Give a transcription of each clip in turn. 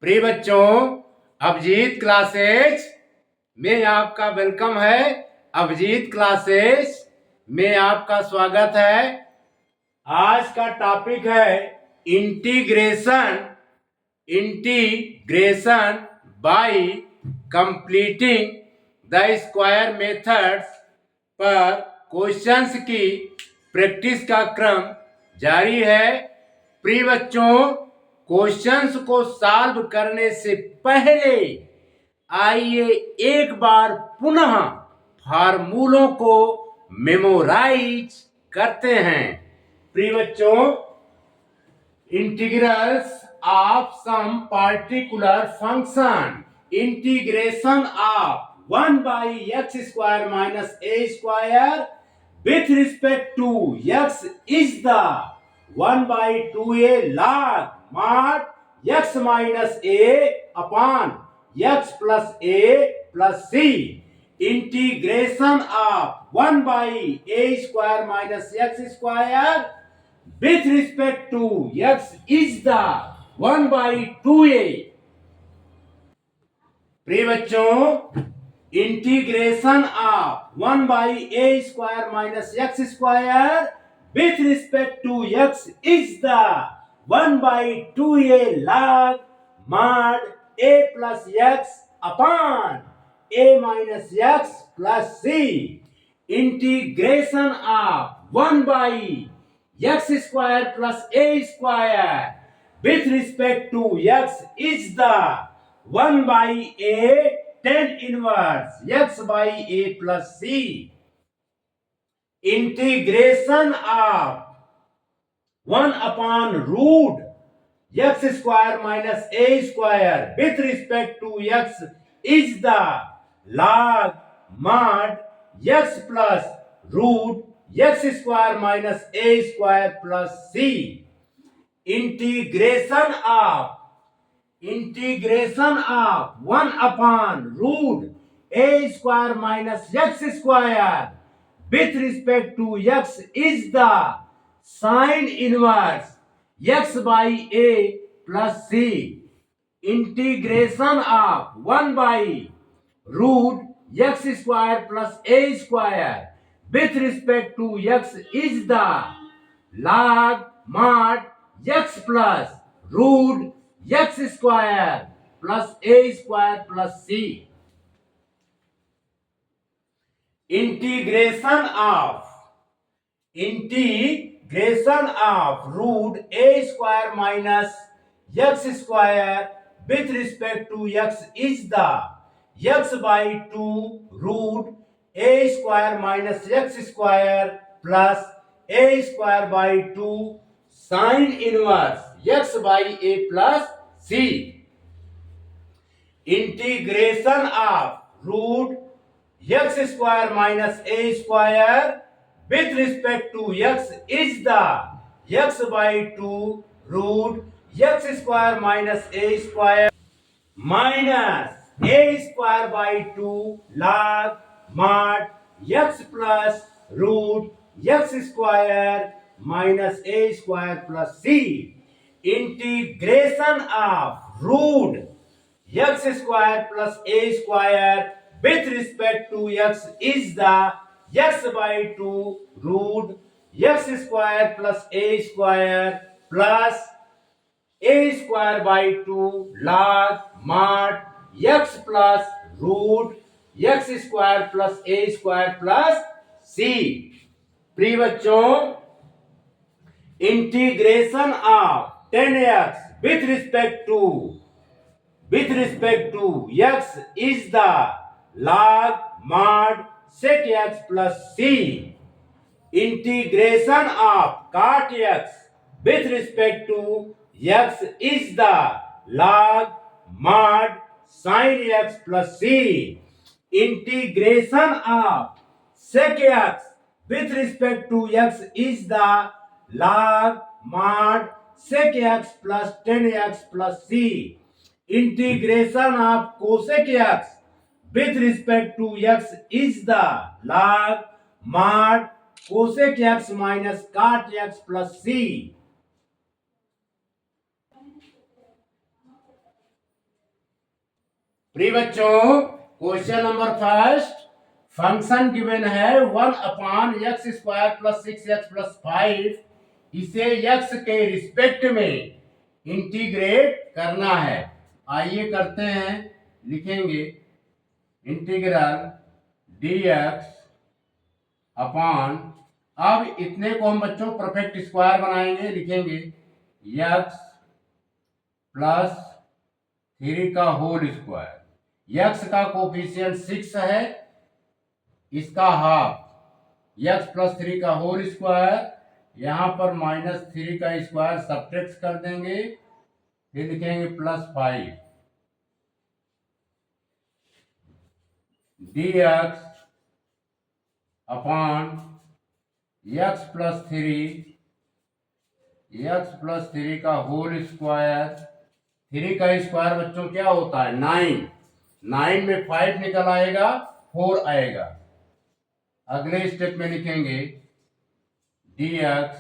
प्रिय बच्चों, अभिजीत क्लासेज में आपका वेलकम है। अभिजीत क्लासेज में आपका स्वागत है। आज का टॉपिक है integration integration by completing the square methods पर क्वेश्चंस की प्रैक्टिस का क्रम जारी है। प्रिय बच्चों, क्वेश्चंस को सॉल्व करने से पहले आइए एक बार पुनः फार्मूलों को मेमोराइज करते हैं। प्रिय बच्चों, integrals of some particular function, integration of 1 by x square minus a square with respect to x is the 1 by 2a log mod x minus a upon x plus a plus c. Integration of 1 by a square minus x square with respect to x is the 1 by 2a. प्रिय बच्चों, integration of 1 by a square minus x square with respect to x is the 1 by 2a log mod a plus x upon a minus x plus c. Integration of 1 by x square plus a square with respect to x is the 1 by a tan inverse x by a plus c. Integration of 1 upon root x square minus a square with respect to x is the log mod x plus root x square minus a square plus c. Integration of 1 upon root a square minus x square with respect to x is the sine inverse x by a plus c. Integration of 1 by root x square plus a square with respect to x is the log mod x plus root x square plus a square plus c. Integration of root a square minus x square with respect to x is the x by 2 root a square minus x square plus a square by 2 sine inverse x by a plus c. Integration of root x square minus a square with respect to x is the x by 2 root x square minus a square minus a square by 2 log mod x plus root x square minus a square plus c. Integration of root x square plus a square with respect to x is the x by 2 root x square plus a square plus a square by 2 log mod x plus root x square plus a square plus c. प्रिय बच्चों, integration of 10x with respect to x is the log mod sec x plus c. Integration of cot x with respect to x is the log mod sin x plus c. Integration of sec x with respect to x is the log mod sec x plus tan x plus c. Integration of cosec x with respect to x is the log mod cosec x minus cot x plus c. प्रिय बच्चों, question number first, function given है 1/x² + 6x + 5, इसे x के respect में integrate करना है। आइए करते हैं, लिखेंगे इंटीग्रल dx अपॉन, अब इतने को हम बच्चों परफेक्ट स्क्वायर बनाएंगे, लिखेंगे x + 3 का होल स्क्वायर। x का कोफिशिएंट 6 है, इसका हाफ, x + 3 का होल स्क्वायर, यहां पर -3 का स्क्वायर सब्ट्रैक्ट कर देंगे, फिर लिखेंगे +5 dx अपॉन x + 3 का होल स्क्वायर। 3 का स्क्वायर बच्चों क्या होता है? 9। 9 में 5 निकल आएगा, 4 आएगा। अगले स्टेप में लिखेंगे dx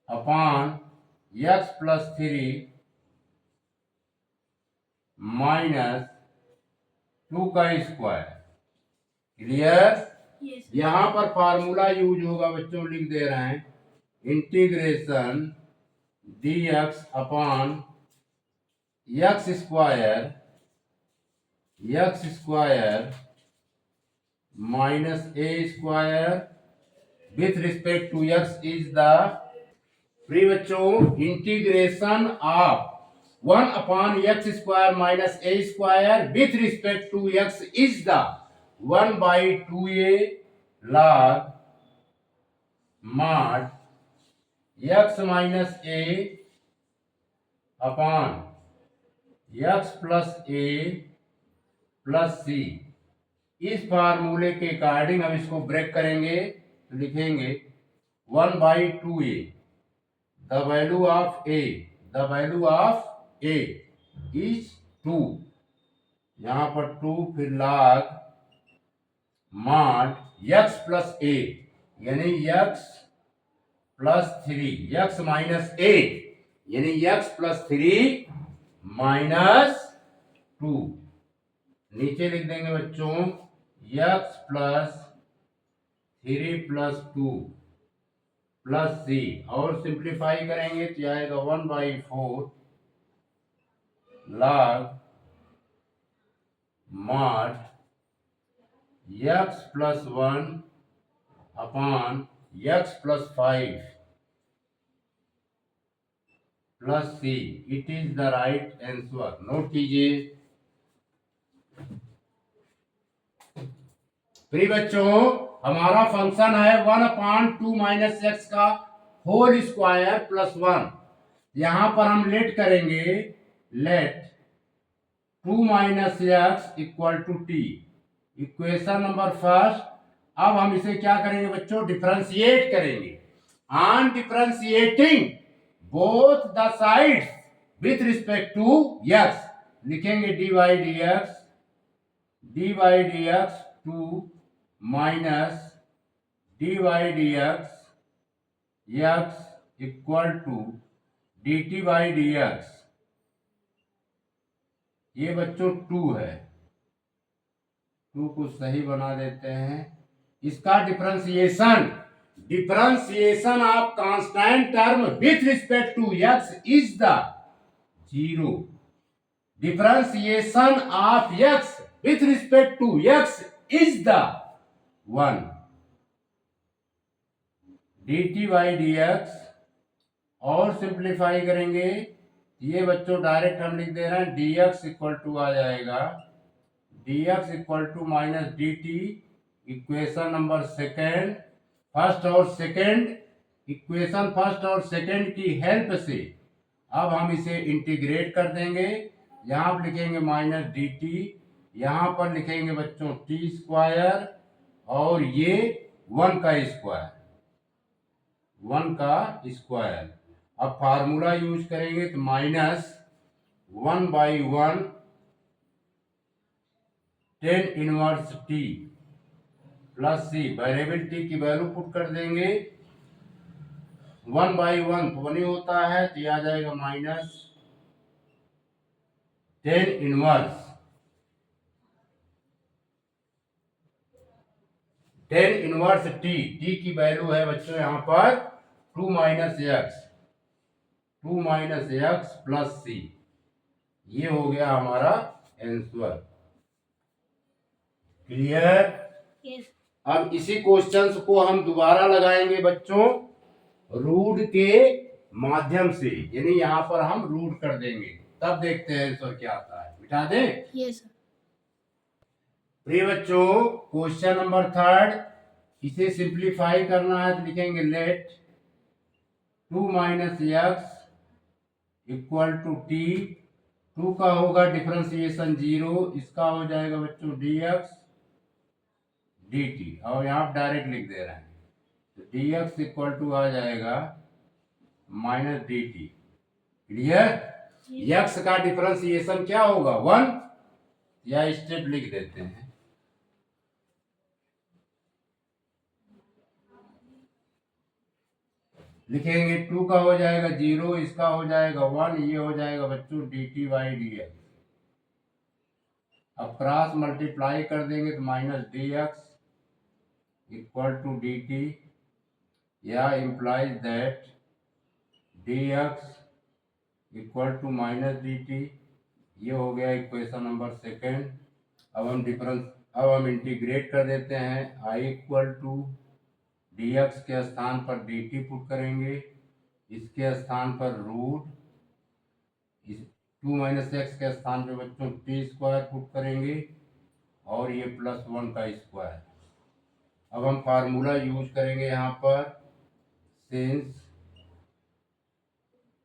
अपॉन x + 3 - 2 का स्क्वायर। क्लियर? यहां पर फार्मूला यूज होगा बच्चों, लिख दे रहे हैं, integration dx upon x square minus a square with respect to x is the, प्रिय बच्चों, integration of 1/x² minus a square with respect to x is the 1/2a log mod x minus a upon x + a + c। इस फार्मूले के according हम इसको break करेंगे, तो लिखेंगे 1/2a, the value of a is 2, यहां पर 2, फिर log mod x + a, यानी x + 3, x माइनस a यानी x + 3 - 2। नीचे लिख देंगे बच्चों x + 3 + 2 + c, और सिंप्लीफाई करेंगे तो आएगा 1/4 log mod x + 1 upon x + 5 + c। It is the right answer. Note कीजिए। प्रिय बच्चों, हमारा फंक्शन है 1/2 - x का होल स्क्वायर + 1। यहां पर हम लेट करेंगे, let 2 - x = t, equation number first. अब हम इसे क्या करेंगे बच्चों? डिफरेंशिएट करेंगे। On differentiating both the sides with respect to x, लिखेंगे dy dx 2 minus dy dx x = dt/dx। ये बच्चों 2 है, 2 को सही बना देते हैं। इसका differentiation of constant term with respect to x is the 0। Differentiation of x with respect to x is the 1। dt/dx, और सिंप्लीफाई करेंगे, ये बच्चों डायरेक्ट हम लिख दे रहे हैं, dx = आ जाएगा dx = -dt। Equation number second, first और सेकेंड, इक्वेशन फर्स्ट और सेकेंड की हेल्प से अब हम इसे इंटीग्रेट कर देंगे। यहां पर लिखेंगे -dt, यहां पर लिखेंगे बच्चों t², और ये 1 का स्क्वायर। अब फार्मूला यूज करेंगे तो -1/1 tan−1t + c, वेरिएबल t की वैल्यू पुट कर देंगे। 1/1 तो 1 ही होता है, तो आ जाएगा टेन इनवर्स टी, टी की वैल्यू है बच्चों यहाँ पर 2 माइनस एक्स प्लस सी। ये हो गया हमारा आंसर। क्लियर? अब इसी क्वेश्चंस को हम दोबारा लगाएंगे बच्चों रूट के माध्यम से, यानी यहाँ पर हम रूट कर देंगे, तब देखते हैं आंसर क्या आता है। मिटा दें? Yes sir. प्रिय बच्चों, क्वेश्चन नंबर 3, इसे सिंप्लीफाई करना है तो लिखेंगे let 2 minus x equal to t. 2 का होगा डिफरेंशिएशन 0, इसका हो जाएगा बच्चों dx dt, और यहाँ डायरेक्ट लिख दे रहे हैं तो dx इक्वल टू आ जाएगा माइनस dt। क्लियर? x का डिफरेंशिएशन क्या होगा 1, या स्टेप लिख देते हैं, लिखेंगे 2 का हो जाएगा 0, इसका हो जाएगा 1, ये हो जाएगा बच्चों dt बाई dx। अब क्रॉस मल्टीप्लाई कर देंगे तो minus dx equal to dt, या implies that dx equal to minus dt। ये हो गया इक्वेशन नंबर 2। अब हम इंटीग्रेट कर देते हैं। i इक्वल टू dx के स्थान पर dt पुट करेंगे, इसके स्थान पर रूट, 2 माइनस एक्स के स्थान पे बच्चों टी स्क्वायर पुट करेंगे, और ये प्लस 1 का स्क्वायर। अब हम फार्मूला यूज करेंगे यहाँ पर, since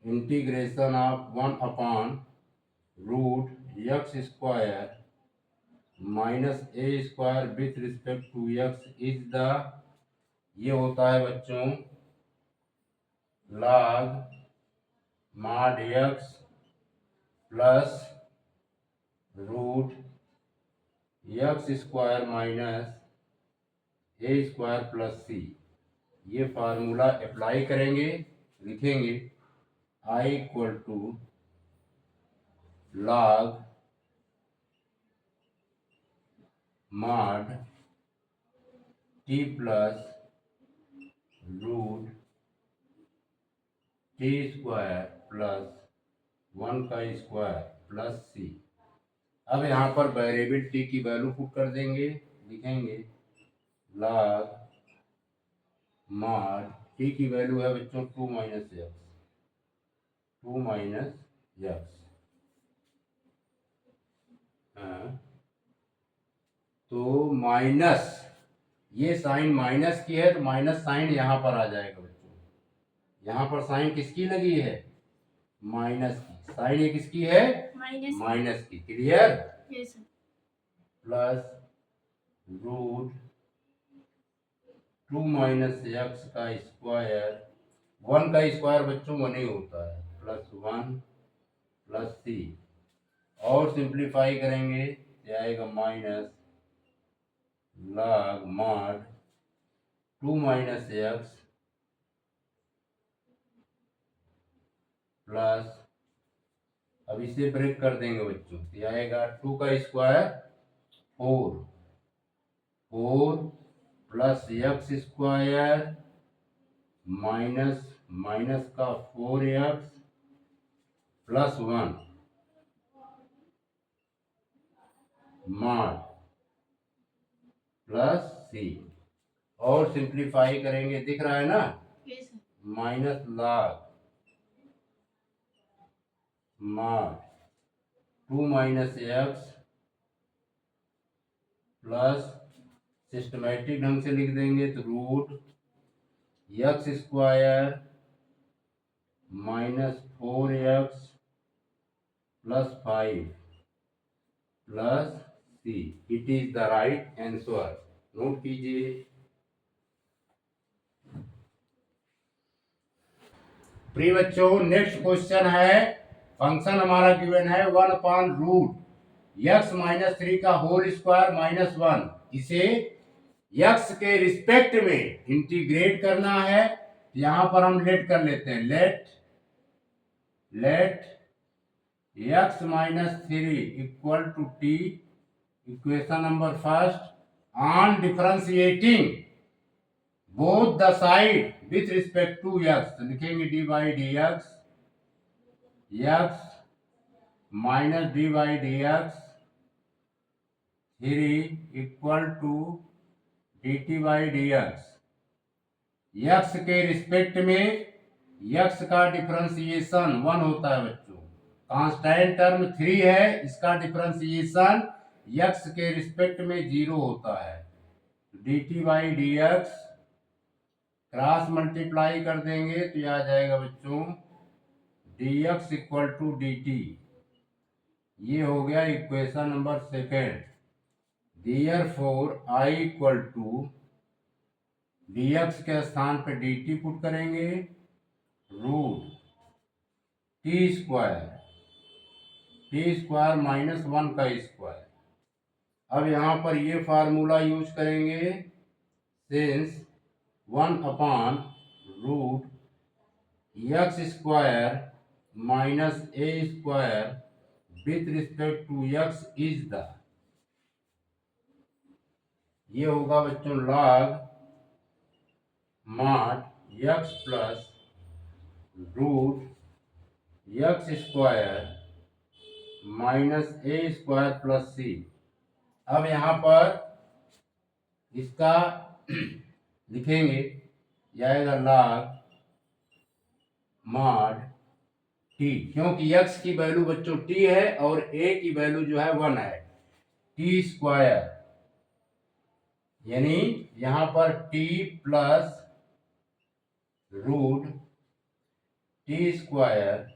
integration of 1 upon root x square minus a square with respect to x is the, ये होता है बच्चों log mod x plus root x square minus a square plus c. ये फार्मूला अप्लाई करेंगे, लिखेंगे i equal to log mod t plus root t square plus 1 का square plus c. अब यहाँ पर वेरिएबल टी की वैल्यू पुट कर देंगे, लिखेंगे log mod टी की वैल्यू है बच्चों 2 माइनस एक्स। तो माइनस, ये साइन माइनस की है तो माइनस साइन यहाँ पर आ जाएगा बच्चों। यहाँ पर साइन किसकी लगी है? माइनस की। साइन ये किसकी है? माइनस की। Clear? Yes sir. Plus root 2 minus x का स्क्वायर, 1 का स्क्वायर बच्चों 1 ही होता है, प्लस 1 प्लस सी। और सिंप्लीफाई करेंगे तो आएगा minus log mod 2 minus x plus, अब इसे ब्रेक कर देंगे बच्चों तो आएगा 2 का square 4 plus x square minus minus का 4x plus 1 mod plus c. और सिंप्लीफाई करेंगे, दिख रहा है ना? Yes sir. Minus log mod 2 minus x plus, systematic ढंग से लिख देंगे तो root x square minus 4x plus 5 plus c. It is the right answer. Note कीजिए। प्रिय बच्चों, नेक्स्ट क्वेश्चन है, फंक्शन हमारा गिवन है 1 अपॉन रूट एक्स माइनस 3 का होल स्क्वायर माइनस 1। इसे x के रिस्पेक्ट में इंटीग्रेट करना है। यहां पर हम लेट कर लेते हैं, late x minus 3 equal to t, equation number first. On differentiating both the side with respect to x, तो लिखेंगे dy dx, x minus dy dx 3 equal to dt by dx. x के respect में x का differentiation 1 होता है बच्चों। Constant term 3 है, इसका डिफरेंशिएशन x के रिस्पेक्ट में 0 होता है। dt by D x cross multiply कर देंगे तो यह आ जाएगा बच्चों dx इक्वल टू dt। ये हो गया equation number second. Therefore I equal to dx के स्थान पे dt पुट करेंगे, रूट टी स्क्वायर माइनस 1 का स्क्वायर। अब यहाँ पर ये फार्मूला यूज करेंगे, since 1 upon root x square minus a square with respect to x is the, ये होगा बच्चों log mod x plus root x square minus a square plus c. अब यहाँ पर इसका लिखेंगे, जाएगा लॉग मॉड टी, क्योंकि x की वैल्यू बच्चों t है और a की वैल्यू जो है 1 है, टी स्क्वायर, यानी यहाँ पर t plus root t square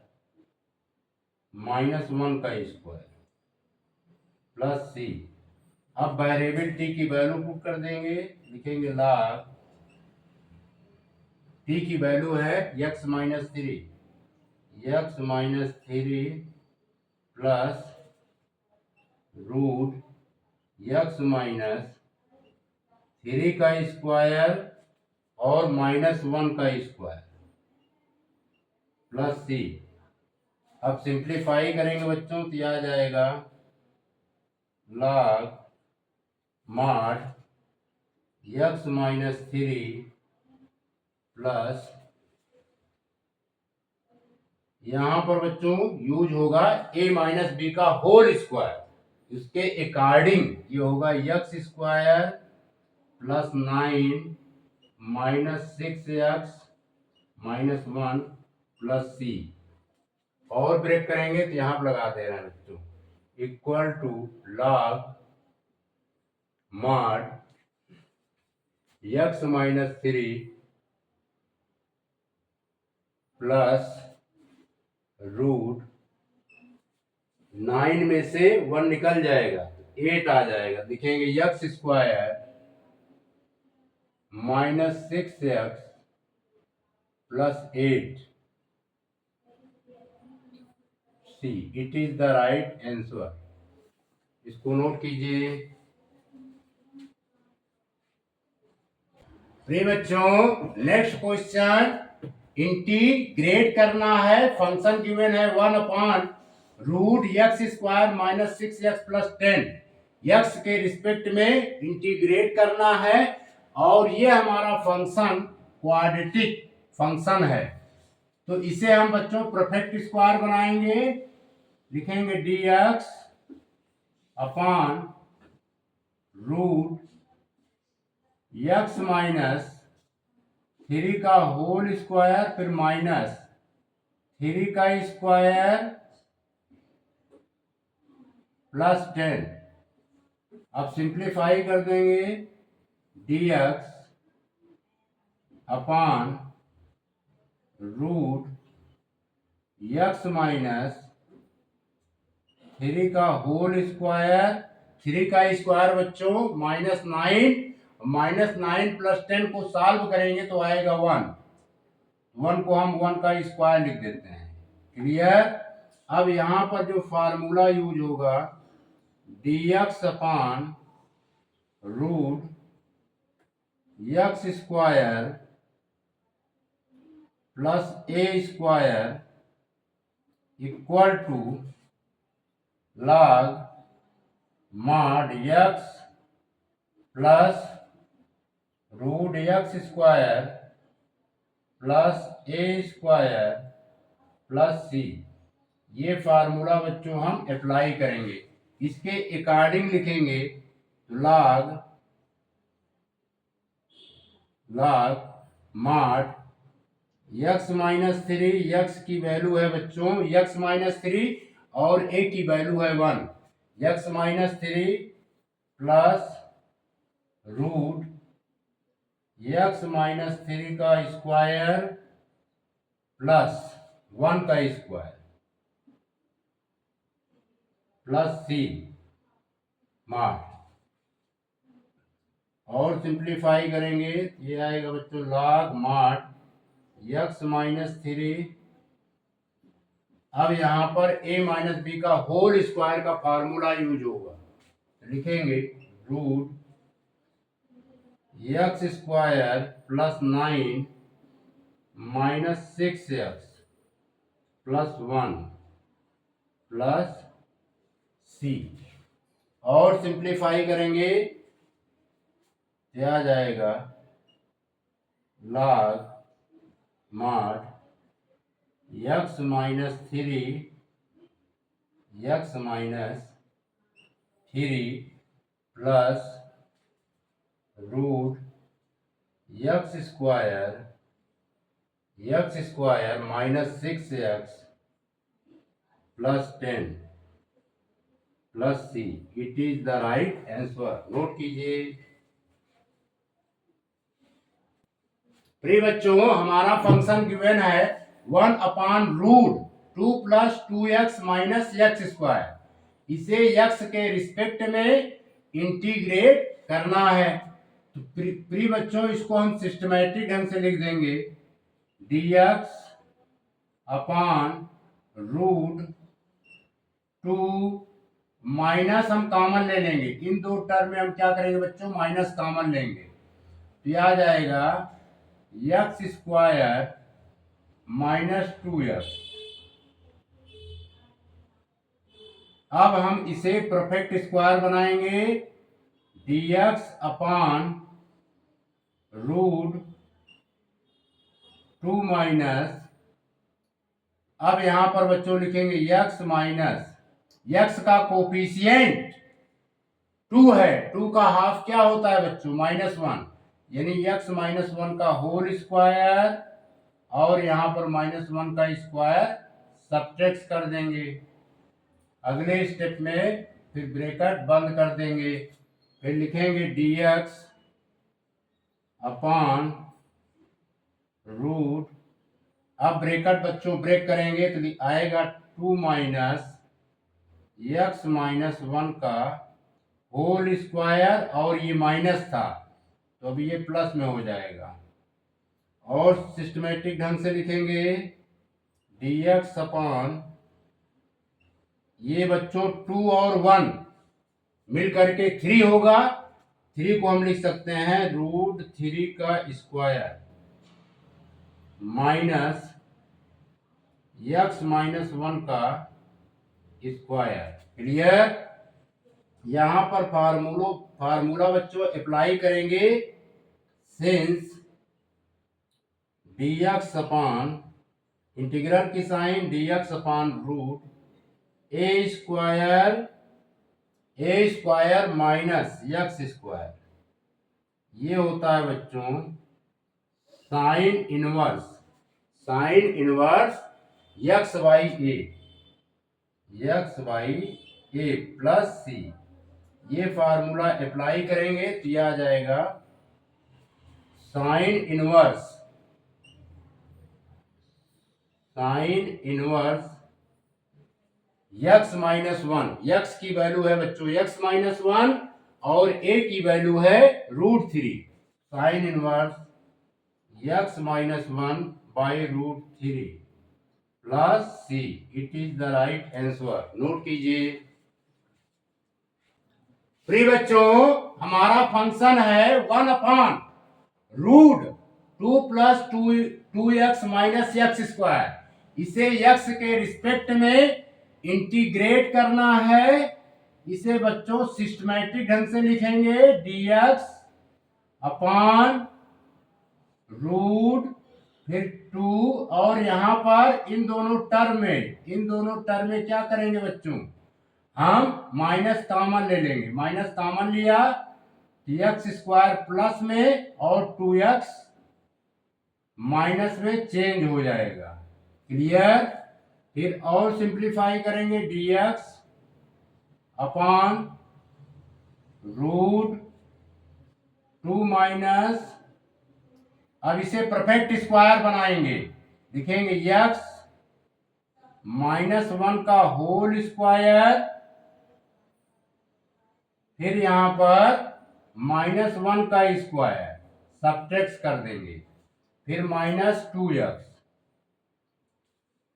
minus 1 का स्क्वायर प्लस सी। अब वेरिएबल t की वैल्यू पुट कर देंगे, लिखेंगे लॉग t की वैल्यू है x minus 3, x minus 3 plus root x minus 3 का स्क्वायर और माइनस 1 का स्क्वायर प्लस सी। अब सिंप्लीफाई करेंगे बच्चों तो यह आ जाएगा log mod x minus 3 plus, यहाँ पर बच्चों यूज होगा a माइनस बी का होल स्क्वायर, इसके अकॉर्डिंग ये होगा x square plus 9 minus 6x minus 1 plus c. और ब्रेक करेंगे तो यहाँ पर लगा दे रहे हैं बच्चों, equal to log mod x minus 3 plus root 9 में से 1 निकल जाएगा, 8 आ जाएगा, दिखेंगे x square minus 6x plus 8 c. It is the right answer. इसको नोट कीजिए। प्रिय बच्चों, नेक्स्ट क्वेश्चन, इंटीग्रेट करना है, फंक्शन गिवन है 1 upon root x square minus 6x plus 10, x के रिस्पेक्ट में इंटीग्रेट करना है और ये हमारा फंक्शन क्वाड्रेटिक फंक्शन है, तो इसे हम बच्चों परफेक्ट स्क्वायर बनाएंगे, लिखेंगे dx upon root x minus 3 का होल स्क्वायर फिर माइनस 3 का स्क्वायर प्लस 10। अब सिंप्लीफाई कर देंगे, dx upon root x minus 3 का होल स्क्वायर, 3 का स्क्वायर बच्चों -9 प्लस 10 को सॉल्व करेंगे तो आएगा 1 को हम 1 का स्क्वायर लिख देते हैं। क्लियर। अब यहाँ पर जो फार्मूला यूज होगा dx upon root x square plus a square equal to log mod x plus root x square plus a square plus c. ये फार्मूला बच्चों हम अप्लाई करेंगे, इसके अकॉर्डिंग लिखेंगे तो log mod x minus three, x की value है बच्चों x माइनस थ्री और a की वैल्यू है 1, x minus three plus root x minus three का स्क्वायर प्लस 1 का स्क्वायर प्लस सी मार्ट। और सिंप्लीफाई करेंगे ये आएगा बच्चों log mod x minus three. अब यहाँ पर a माइनस बी का होल स्क्वायर का फार्मूला यूज होगा, लिखेंगे root x square plus 9 minus 6x plus 1 plus c. और सिंप्लीफाई करेंगे क्या जाएगा log mod x minus three plus root x square minus 6x plus 10 plus c. It is the right answer. Note कीजिए प्रिय बच्चों, हमारा फंक्शन गिवन है 1/√2 plus 2x minus x square. इसे x के रिस्पेक्ट में इंटीग्रेट करना है। तो प्रिय बच्चों, इसको हम सिस्टमैटिक ढंग से लिख देंगे dx अपॉन रूट 2 माइनस हम कॉमन ले लेंगे, इन दो टर्म में हम क्या करेंगे बच्चों माइनस कॉमन लेंगे, तो यह आ जाएगा एक्स स्क्वायर माइनस 2x। अब हम इसे परफेक्ट स्क्वायर बनाएंगे dx अपॉन रूट 2 माइनस, अब यहां पर बच्चों लिखेंगे x माइनस, x का कोफिशिएंट 2 है, 2 का हाफ क्या होता है बच्चों -1, यानी x माइनस 1 का होल स्क्वायर और यहां पर -1 का स्क्वायर सब्ट्रैक्ट कर देंगे। अगले स्टेप में फिर ब्रैकेट बंद कर देंगे, फिर लिखेंगे dx अपॉन रूट, अब ब्रैकेट बच्चों ब्रेक करेंगे तो आएगा 2 माइनस x माइनस 1 का होल स्क्वायर और ये माइनस था तो अभी ये प्लस में हो जाएगा। और सिस्टमेटिक ढंग से लिखेंगे dx अपॉन, ये बच्चों 2 और 1 मिल करके 3 होगा, 3 को हम लिख सकते हैं रूट 3 का स्क्वायर माइनस x माइनस 1 का स्क्वायर। क्लियर? यहां पर फार्मूला बच्चों अप्लाई करेंगे, सिंस dx अपॉन इंटीग्रल की sine dx upon root a square minus x square, ये होता है बच्चों sine inverse x by a plus c. ये फार्मूला अप्लाई करेंगे तो यह आ जाएगा sine inverse x minus 1, x की वैल्यू है बच्चों x माइनस 1 और a की वैल्यू है √3, sine inverse x minus 1 by √3 plus c. It is the right answer. Note कीजिए प्रिय बच्चों, हमारा फंक्शन है 1/√2 plus 2x minus x square. इसे x के रिस्पेक्ट में इंटीग्रेट करना है, इसे बच्चों सिस्टमैटिक ढंग से लिखेंगे dx अपॉन रूट फिर 2, और यहां पर इन दोनों टर्म में क्या करेंगे बच्चों, हम माइनस कॉमन ले लेंगे। माइनस कॉमन लिया एक्स स्क्वायर प्लस में और 2x माइनस में चेंज हो जाएगा। क्लियर। फिर और सिंप्लीफाई करेंगे dx अपॉन रूट 2 माइनस, अब इसे परफेक्ट स्क्वायर बनाएंगे, लिखेंगे x -1 का होल स्क्वायर, फिर यहां पर -1 का स्क्वायर सबट्रैक्ट कर देंगे, फिर -2x,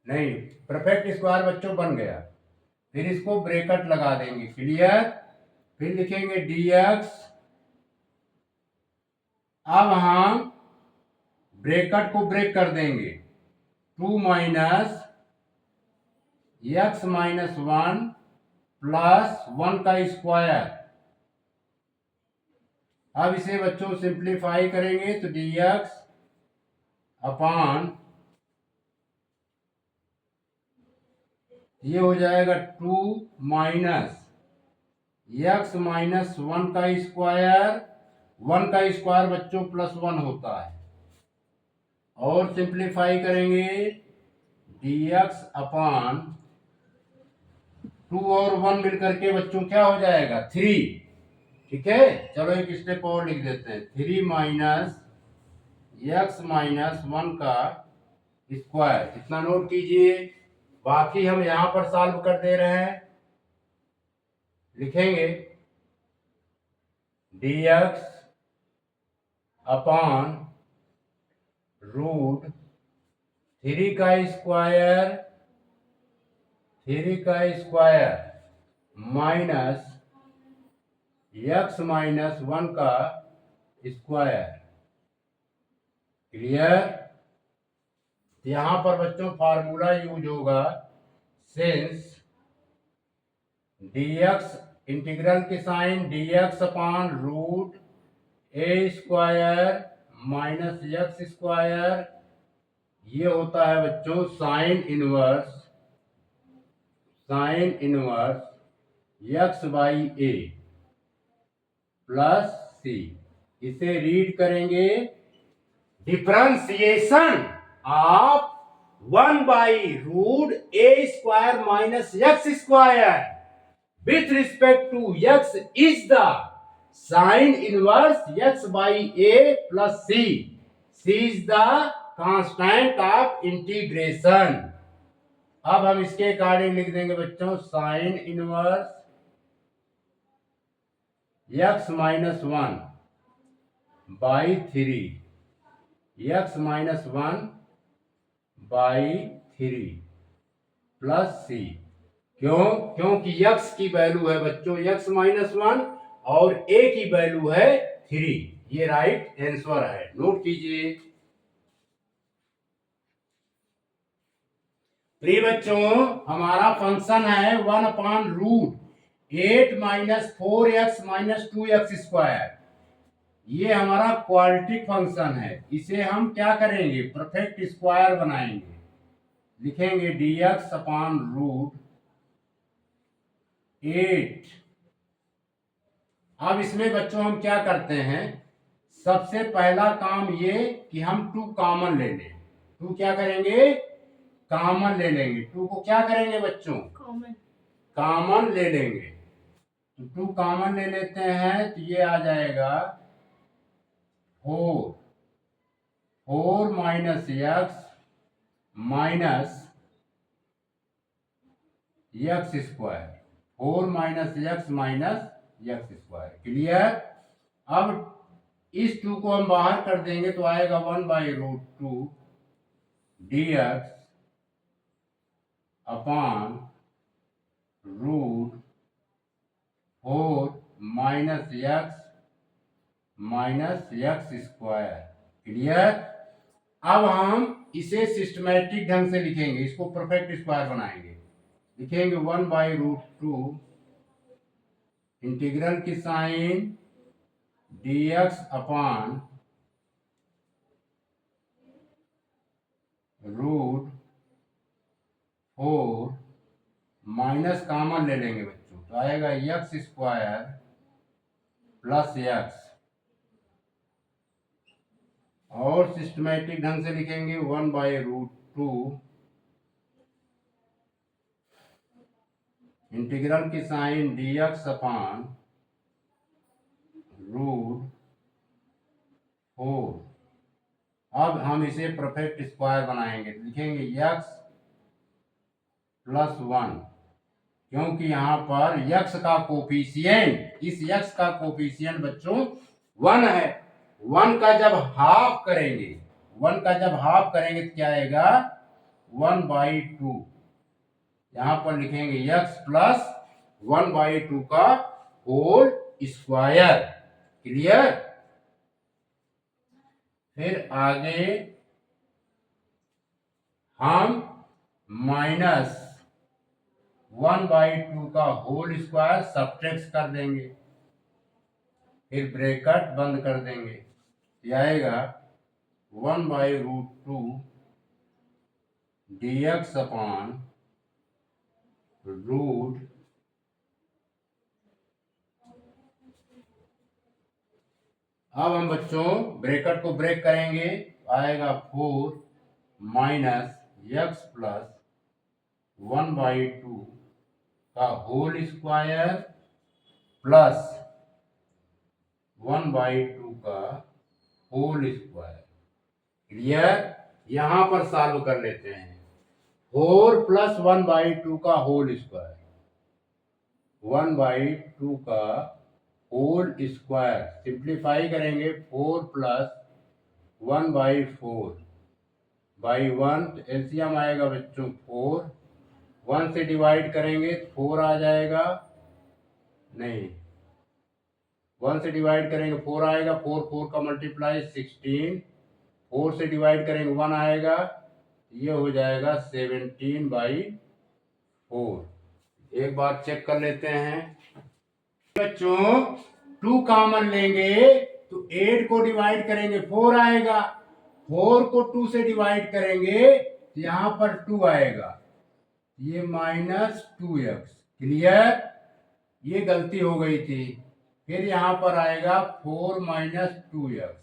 नहीं परफेक्ट स्क्वायर बच्चों बन गया, फिर इसको ब्रैकेट लगा देंगे। क्लियर। फिर लिखेंगे dx, अब हम ब्रैकेट को ब्रेक कर देंगे, 2 माइनस x -1 प्लस 1 का स्क्वायर। अब इसे बच्चों सिंप्लीफाई करेंगे तो dx अपॉन ये हो जाएगा 2 माइनस x -1 का स्क्वायर, 1 का स्क्वायर बच्चों +1 होता है, और सिंप्लीफाई करेंगे dx अपॉन 2 और 1 मिलकर के बच्चों क्या हो जाएगा 3। ठीक है, चलो एक स्टेप और लिख देते हैं, 3 माइनस x -1 का स्क्वायर, इतना नोट कीजिए। बाकी हम यहां पर सॉल्व कर दे रहे हैं, लिखेंगे dx अपॉन रूट 3 का स्क्वायर माइनस x -1 का स्क्वायर। क्लियर। यहां पर बच्चों फार्मूला यूज होगा, सिंस dx इंटीग्रल के sine dx upon root a square minus x square, ये होता है बच्चों sine inverse x by a plus c। इसे रीड करेंगे differentiation of 1 by root a square minus x square with respect to x is the sin inverse x by a plus c. C is the constant of integration. अब हम इसके according लिख देंगे बच्चों sin inverse x -1 by 3, x -1 by 3 plus c। क्योंकि x की value है बच्चों x -1 और a की वैल्यू है 3। ये राइट आंसर है, नोट कीजिए। प्रिय बच्चों, हमारा फंक्शन है 1 upon root 8 - 4x - 2x square. ये हमारा क्वाड्रेटिक फंक्शन है, इसे हम क्या करेंगे परफेक्ट स्क्वायर बनाएंगे, लिखेंगे dx अपॉन रूट 8। अब इसमें बच्चों हम क्या करते हैं, सबसे पहला काम ये कि हम 2 कॉमन ले लें। 2 क्या करेंगे कॉमन ले लेंगे, 2 को क्या करेंगे बच्चों कॉमन ले लेंगे। तो 2 कॉमन ले लेते हैं तो ये आ जाएगा 4 minus x minus x square, 4 minus x minus x square. Clear. अब इस 2 को हम बाहर कर देंगे तो आएगा 1 by root 2 dx upon root 4 minus x square. Clear. अब हम इसे सिस्टमैटिक ढंग से लिखेंगे, इसको परफेक्ट स्क्वायर बनाएंगे, लिखेंगे 1/√2 इंटीग्रल की sine dx upon √4 minus common ले लेंगे बच्चों, तो आएगा x² प्लस x, और सिस्टमेटिक ढंग से लिखेंगे 1/√2 इंटीग्रल की साइन dx अपॉन √4। अब हम इसे परफेक्ट स्क्वायर बनाएंगे, लिखेंगे x प्लस 1, क्योंकि यहाँ पर x का कोफिशिएंट, इस x का कोफिशिएंट बच्चों 1 है। 1 का जब हाफ करेंगे, 1 का जब हाफ करेंगे तो क्या आएगा 1/2। यहाँ पर लिखेंगे x प्लस 1/2 का होल स्क्वायर। क्लियर। फिर आगे हम माइनस 1/2 का होल स्क्वायर सब्ट्रैक्ट कर देंगे, फिर ब्रैकेट बंद कर देंगे, यह आएगा 1/√2 dx अपॉन रूट, अब हम बच्चों ब्रैकेट को ब्रेक करेंगे, आएगा 4 माइनस x प्लस 1/2 का होल स्क्वायर प्लस 1/2 का होल स्क्वायर। क्लियर। यहां पर सॉल्व कर लेते हैं। 4 प्लस 1/2 का होल स्क्वायर, 1/2 का होल स्क्वायर, सिंप्लीफाई करेंगे 4 प्लस 1/4 बाई 1, एलसीएम आएगा बच्चों 4, 1 से डिवाइड करेंगे 4 आ जाएगा, नहीं 1 से डिवाइड करेंगे 4 आएगा, 4 का मल्टीप्लाई 16, 4 से डिवाइड करेंगे 1 आएगा, ये हो जाएगा 17/4। एक बार चेक कर लेते हैं बच्चों, 2 कॉमन लेंगे तो 8 को डिवाइड करेंगे 4 आएगा, 4 को 2 से डिवाइड करेंगे तो यहां पर 2 आएगा, ये -2x। क्लियर। ये गलती हो गई थी। फिर यहां पर आएगा 4 - 2x,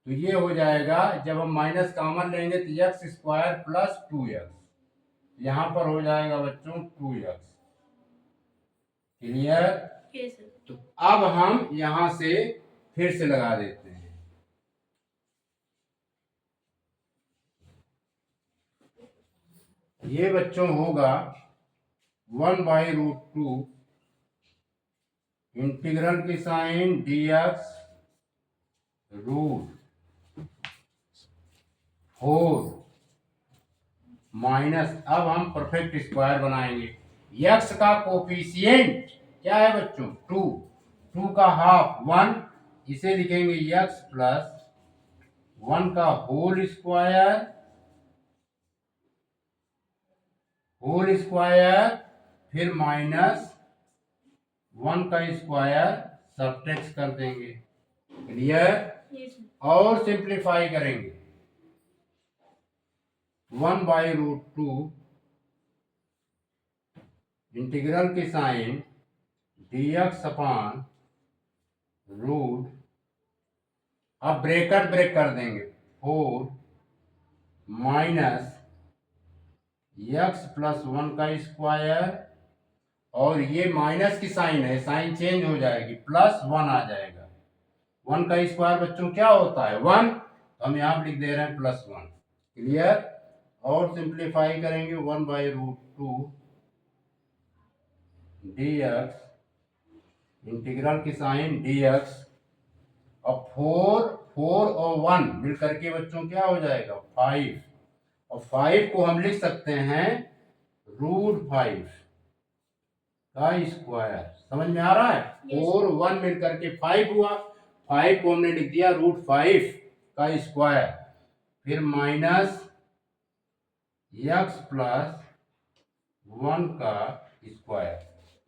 तो ये हो जाएगा, जब हम माइनस कॉमन लेंगे तो x² प्लस 2x, यहां पर हो जाएगा बच्चों 2x। क्लियर। तो अब हम यहां से फिर से लगा देते हैं। ये बच्चों होगा 1/√2 इंटीग्रल की साइन dx √4 माइनस, अब हम परफेक्ट स्क्वायर बनाएंगे। x का कोफिशिएंट क्या है बच्चों 2, 2 का हाफ 1, इसे लिखेंगे x प्लस 1 का होल स्क्वायर, फिर माइनस 1 का स्क्वायर सब्ट्रैक्ट कर देंगे। क्लियर। और सिंप्लीफाई करेंगे 1/√2 इंटीग्रल की साइन dx अपॉन रूट, अब ब्रैकेट ब्रेक कर देंगे 4 माइनस x प्लस 1 का स्क्वायर, और ये माइनस की साइन है, साइन चेंज हो जाएगी, प्लस 1 आ जाएगा। 1 का स्क्वायर बच्चों क्या होता है 1, तो हम यहाँ लिख दे रहे हैं +1। क्लियर। और सिंप्लीफाई करेंगे 1/√2 dx इंटीग्रल की साइन dx, और 4 और 1 मिलकर के बच्चों क्या हो जाएगा 5, और 5 को हम लिख सकते हैं √5 का स्क्वायर। समझ में आ रहा है। 4 1 मिलकर के 5 हुआ, 5 को हमने लिख दिया √5 का स्क्वायर, फिर माइनस x प्लस 1 का स्क्वायर।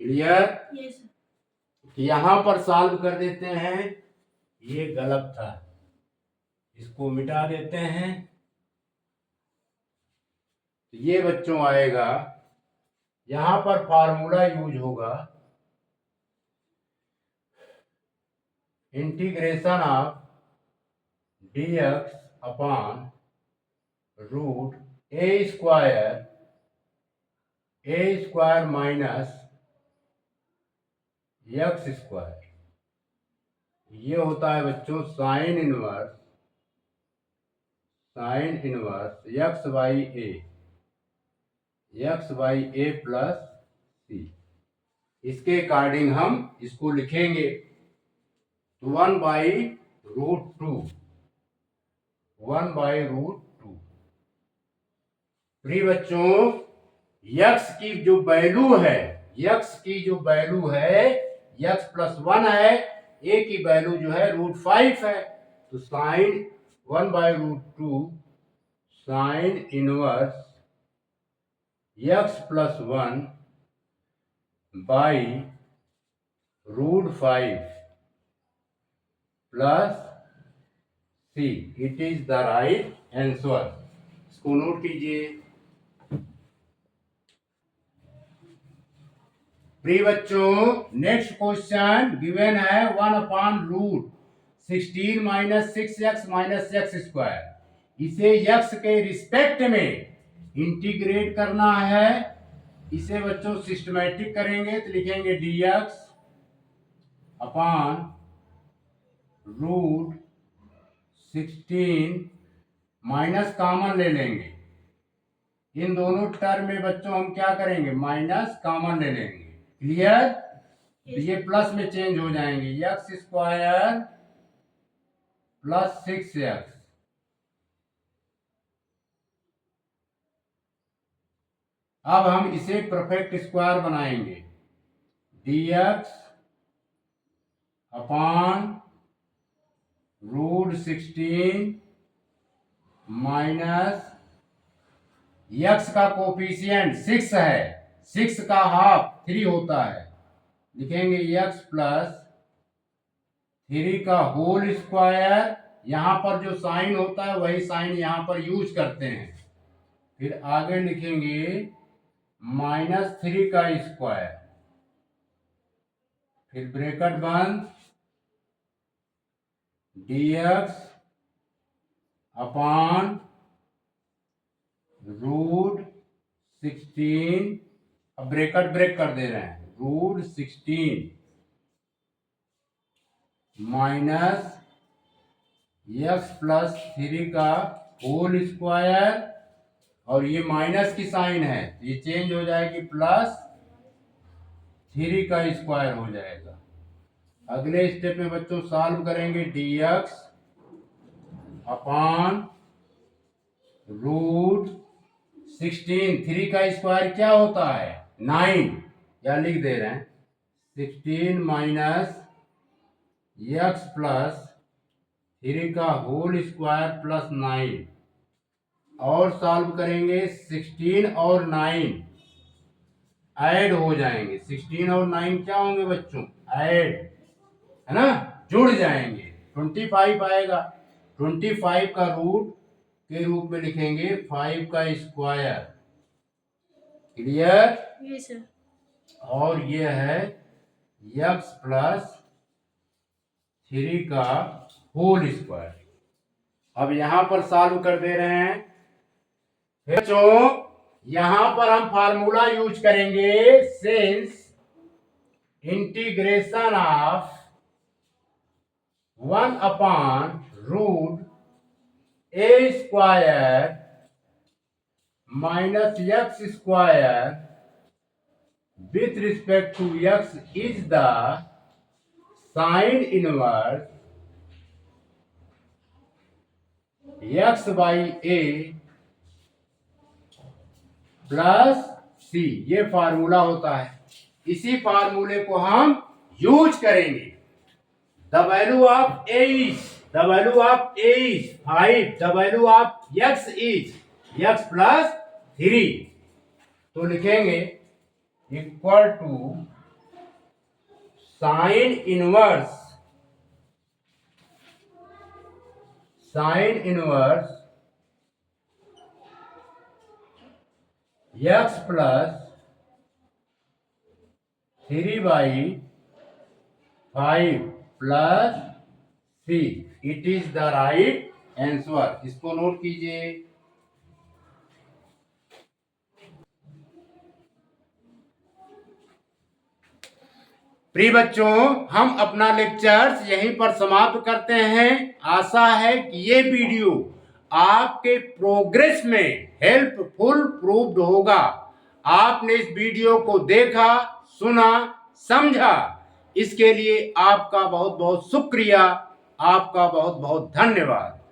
क्लियर? Yes sir. यहां पर सॉल्व कर देते हैं। ये गलत था, इसको मिटा देते हैं। तो ये बच्चों आएगा, यहां पर फार्मूला यूज होगा integration of dx upon root a square minus x square. ये होता है बच्चों sine inverse x by a plus c. इसके अकॉर्डिंग हम इसको लिखेंगे 1/√2। प्रिय बच्चों, यक्स की जो वैल्यू है, यक्स प्लस 1 है, ए की वैल्यू जो है √5 है। तो sine 1/√2 sine inverse x plus 1 by √5 plus c. It is the right answer. इसको नोट कीजिए। प्रिय बच्चों, नेक्स्ट क्वेश्चन गिवन है 1/√16 minus 6x minus x square. इसे x के रिस्पेक्ट में इंटीग्रेट करना है। इसे बच्चों सिस्टमैटिक करेंगे तो लिखेंगे dx अपॉन √16 माइनस कॉमन ले लेंगे। इन दोनों टर्म में बच्चों हम क्या करेंगे, माइनस कॉमन ले लेंगे। क्लियर? तो ये प्लस में चेंज हो जाएंगे, एक्स स्क्वायर प्लस 6x। अब हम इसे परफेक्ट स्क्वायर बनाएंगे, dx अपॉन √16 माइनस x का कोफिशिएंट 6 है, 6 का हाफ 3 होता है, लिखेंगे x प्लस 3 का होल स्क्वायर। यहां पर जो साइन होता है वही साइन यहां पर यूज करते हैं। फिर आगे लिखेंगे -3 का स्क्वायर, फिर ब्रैकेट बंद, dx अपॉन √16, अब ब्रैकेट ब्रेक कर दे रहे हैं, √16 माइनस एक्स प्लस 3 का होल स्क्वायर, और ये माइनस की साइन है, ये चेंज हो जाएगी प्लस 3 का स्क्वायर हो जाएगा। अगले स्टेप में बच्चों सॉल्व करेंगे, dx अपॉन √16, 3 का स्क्वायर क्या होता है 9, या लिख दे रहे हैं 16 माइनस एक्स प्लस 3 का होल स्क्वायर प्लस 9। और सॉल्व करेंगे, 16 और 9 ऐड हो जाएंगे। 16 और 9 क्या होंगे बच्चों, ऐड, है ना, जुड़ जाएंगे, 25 आएगा। 25 का रूट के रूप में लिखेंगे 5 का स्क्वायर। क्लियर? Yes sir. और ये है x प्लस 3 का होल स्क्वायर। अब यहां पर सॉल्व कर दे रहे हैं। बच्चों यहां पर हम फार्मूला यूज करेंगे, since integration of 1/√a square minus x square with respect to x is the sin inverse x by a plus c। ये फार्मूला होता है, इसी फार्मूले को हम यूज करेंगे। The value of a is 5, the value of x is x plus 3। तो लिखेंगे equal to sine inverse x plus 3/5 plus c। It is the right answer. इसको नोट कीजिए। प्रिय बच्चों, हम अपना लेक्चर्स यहीं पर समाप्त करते हैं। आशा है कि ये वीडियो आपके प्रोग्रेस में हेल्पफुल प्रूव्ड होगा। आपने इस वीडियो को देखा, सुना, समझा, इसके लिए आपका बहुत बहुत शुक्रिया। आपका बहुत बहुत धन्यवाद।